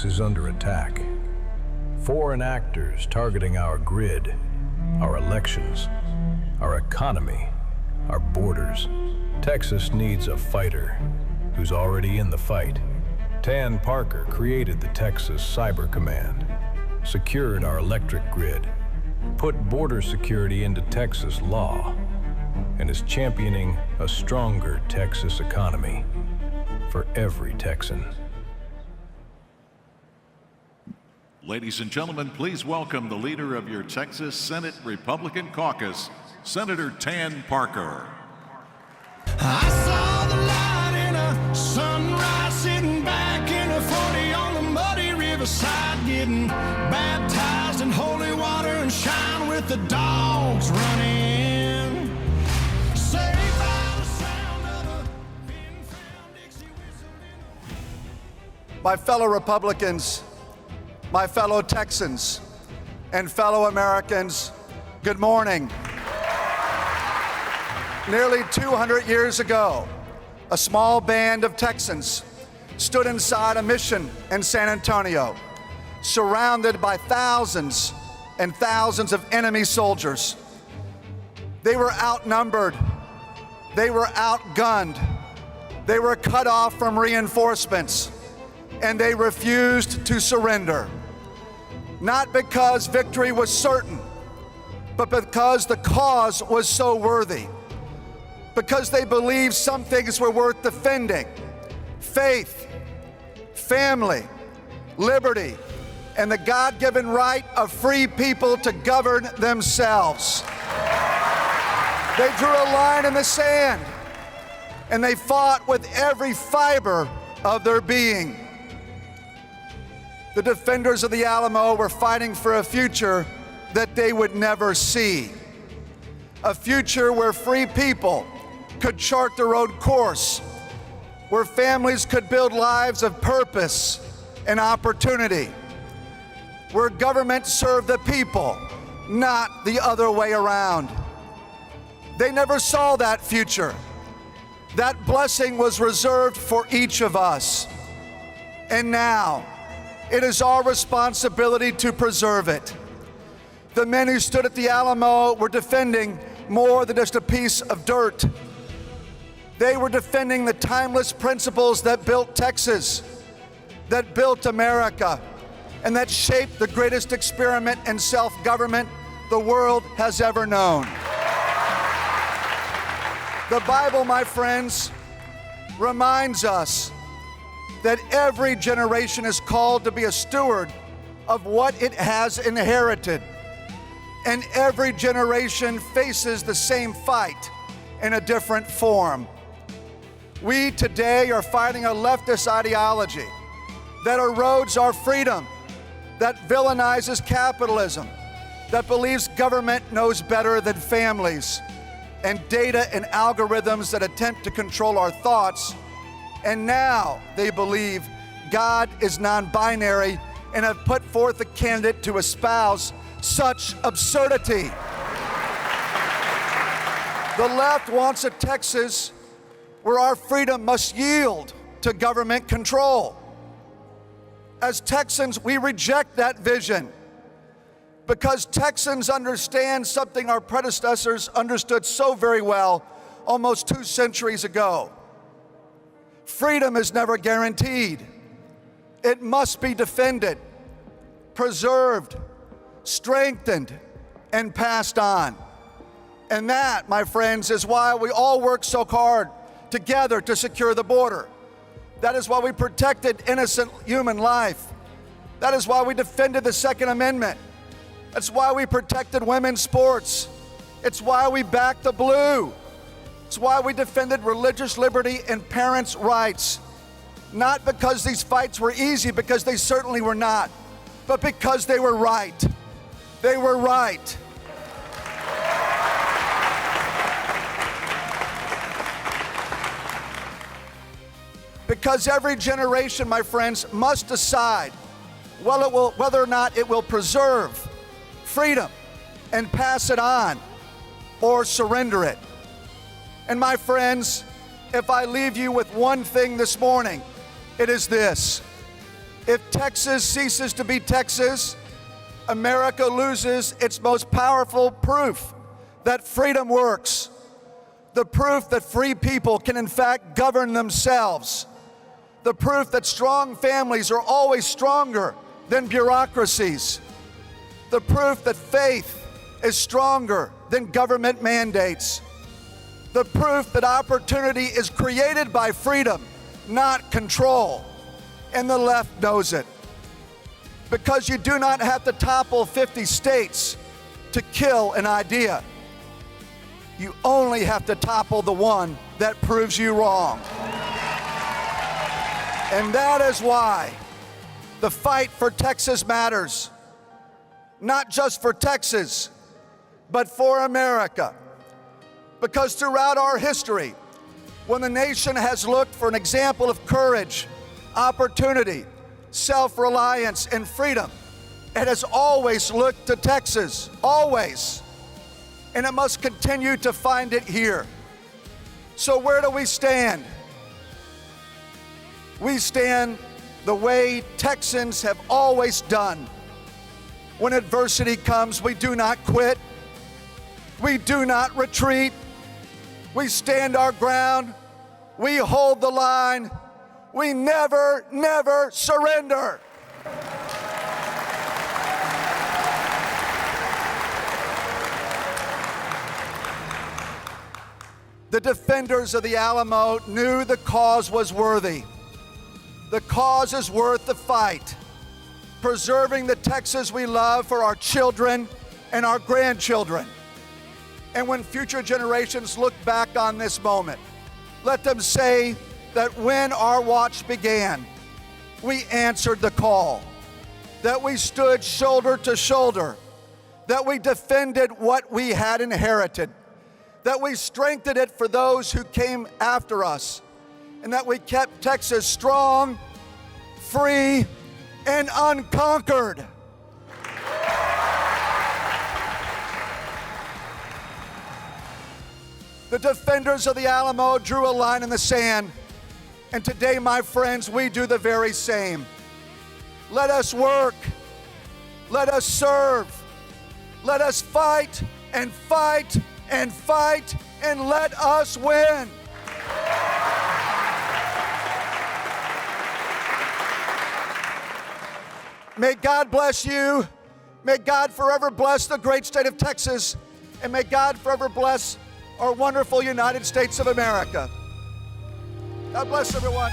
Texas is under attack. Foreign actors targeting our grid, our elections, our economy, our borders. Texas needs a fighter who's already in the fight. Tan Parker created the Texas Cyber Command, secured our electric grid, put border security into Texas law, and is championing a stronger Texas economy for every Texan. Ladies and gentlemen, please welcome the leader of your Texas Senate Republican Caucus, Senator Tan Parker. I saw the light in a sunrise, sitting back in a 40 on the muddy riverside, getting baptized in holy water and shine with the dogs running. Saved by the sound of a pin-found Dixie whistle. My fellow Republicans, my fellow Texans, and fellow Americans, good morning. Nearly 200 years ago, a small band of Texans stood inside a mission in San Antonio, surrounded by thousands and thousands of enemy soldiers. They were outnumbered, they were outgunned, they were cut off from reinforcements, and they refused to surrender. Not because victory was certain, but because the cause was so worthy. Because they believed some things were worth defending: faith, family, liberty, and the God-given right of free people to govern themselves. They drew a line in the sand, and they fought with every fiber of their being. The defenders of the Alamo were fighting for a future that they would never see. A future where free people could chart their own course, where families could build lives of purpose and opportunity, where government served the people, not the other way around. They never saw that future. That blessing was reserved for each of us. And now, it is our responsibility to preserve it. The men who stood at the Alamo were defending more than just a piece of dirt. They were defending the timeless principles that built Texas, that built America, and that shaped the greatest experiment in self-government the world has ever known. The Bible, my friends, reminds us that every generation is called to be a steward of what it has inherited. And every generation faces the same fight in a different form. We today are fighting a leftist ideology that erodes our freedom, that villainizes capitalism, that believes government knows better than families, and data and algorithms that attempt to control our thoughts. And now they believe God is non-binary and have put forth a candidate to espouse such absurdity. The left wants a Texas where our freedom must yield to government control. As Texans, we reject that vision because Texans understand something our predecessors understood so very well almost 2 centuries ago. Freedom is never guaranteed. It must be defended, preserved, strengthened, and passed on. And that, my friends, is why we all work so hard together to secure the border. That is why we protected innocent human life. That is why we defended the Second Amendment. That's why we protected women's sports. It's why we backed the blue. It's why we defended religious liberty and parents' rights. Not because these fights were easy, because they certainly were not, but because they were right. They were right. Because every generation, my friends, must decide whether or not it will preserve freedom and pass it on or surrender it. And my friends, if I leave you with one thing this morning, it is this: If Texas ceases to be Texas, America loses its most powerful proof that freedom works. The proof that free people can in fact govern themselves. The proof that strong families are always stronger than bureaucracies. The proof that faith is stronger than government mandates. The proof that opportunity is created by freedom, not control. And the left knows it. Because you do not have to topple 50 states to kill an idea. You only have to topple the one that proves you wrong. And that is why the fight for Texas matters. Not just for Texas, but for America. Because throughout our history, when the nation has looked for an example of courage, opportunity, self-reliance, and freedom, it has always looked to Texas, always. And it must continue to find it here. So where do we stand? We stand the way Texans have always done. When adversity comes, we do not quit. We do not retreat. We stand our ground. We hold the line. We never, never surrender. The defenders of the Alamo knew the cause was worthy. The cause is worth the fight. Preserving the Texas we love for our children and our grandchildren. And when future generations look back on this moment, let them say that when our watch began, we answered the call, that we stood shoulder to shoulder, that we defended what we had inherited, that we strengthened it for those who came after us, and that we kept Texas strong, free, and unconquered. The defenders of the Alamo drew a line in the sand, and today, my friends, we do the very same. Let us work, let us serve, let us fight and fight and fight, and let us win. May God bless you. May God forever bless the great state of Texas, and may God forever bless our wonderful United States of America. God bless everyone.